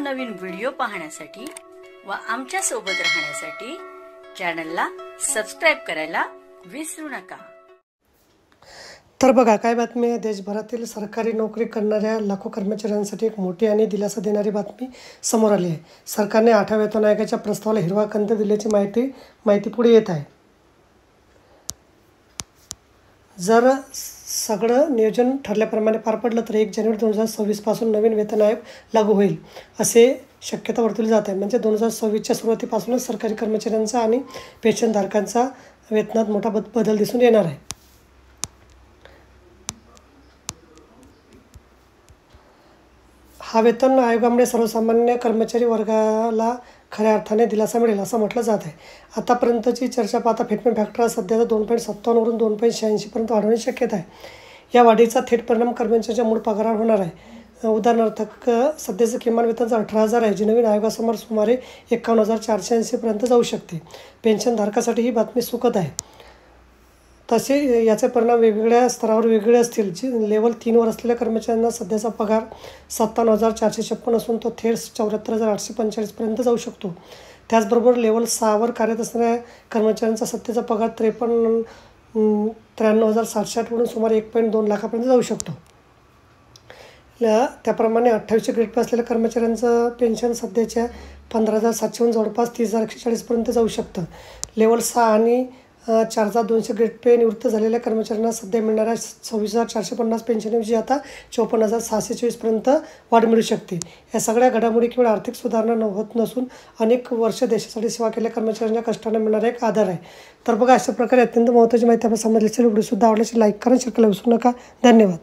नवनवीन व्हिडिओ पाहण्यासाठी व आमच्या सोबत राहण्यासाठी चॅनलला सबस्क्राइब करायला विसरू नका। तर बघा काय बातमी आहे। देशभरातील सरकारी नोकरी करणाऱ्या लाखो कर्मचाऱ्यांसाठी एक मोठी आणि दिलासा देणारी बातमी समोर आली आहे। सरकारने 8व्या वेतन आयोगाच्या प्रस्तावाला हिरवा कंद दिल्याची माहिती पुढे येत आहे। जर सगळं नियोजन ठरल्याप्रमाणे पार पडलं तर 1 जानेवारी 2026 पासून नवीन वेतन आयोग लागू होईल असे शक्यता वर्तवली जात आहे। म्हणजे 2026च्या सुरुवातीपासूनच सरकारी कर्मचाऱ्यांचा आणि पेन्शनधारकांचा वेतनात मोठा बदल दिसून येणार आहे। हा वेतन आयोगामुळे सर्वसामान्य कर्मचारी वर्गाला खऱ्या अर्थाने दिलासा मिळेल असं म्हटलं जात आहे। आतापर्यंतची चर्चा पाहता फिटमेंट फॅक्टर सध्याचा 2.57 वरून 2.86 पर्यंत वाढवण्याची शक्यता आहे। या वाढीचा थेट परिणाम कर्मचाऱ्यांच्या मूळ पगारावर होणार आहे। उदाहरणार्थ सध्याचं किमान वेतन 18,000 आहे, जे नवीन आयोगासमोर सुमारे 51,480 पर्यंत जाऊ शकते। पेन्शनधारकासाठी ही बातमी सुखद आहे। तसे याचे परिणाम वेगवेगळ्या स्तरावर वेगळे असतील। लेवल 3 वर असलेल्या कर्मचाऱ्यांना सध्याचा पगार 57,456 असून तो थेट 74,845 पर्यंत जाऊ शकतो। त्याचबरोबर लेवल 6 वर कार्यरत असणाऱ्या कर्मचाऱ्यांचा सध्याचा पगार 53,760 वरून सुमारे 1.2 लाखापर्यंत जाऊ शकतो। त्याप्रमाणे 2800 ग्रेड पे असलेल्या कर्मचाऱ्यांचं पेन्शन सध्याच्या 15,700 वरून जवळपास 30,140 पर्यंत जाऊ शकतं। लेवल 6 आणि 4,200 ग्रेड पे निवृत्त झालेल्या कर्मचाऱ्यांना सध्या मिळणाऱ्या 26,450 पेन्शनऐवजी आता 54,624 पर्यंत वाढ मिळू शकते। या सगळ्या घडामोडी केवळ आर्थिक सुधारणा होत नसून अनेक वर्ष देशासाठी सेवा केलेल्या कर्मचाऱ्यांच्या कष्टांना मिळणारा एक आधार आहे। तर बघा, अशा प्रकारे अत्यंत महत्त्वाची माहिती आपण समजली असेल। व्हिडिओ सुद्धा आवडल्यास लाईक करा, शेअर करायला विसरू नका। धन्यवाद।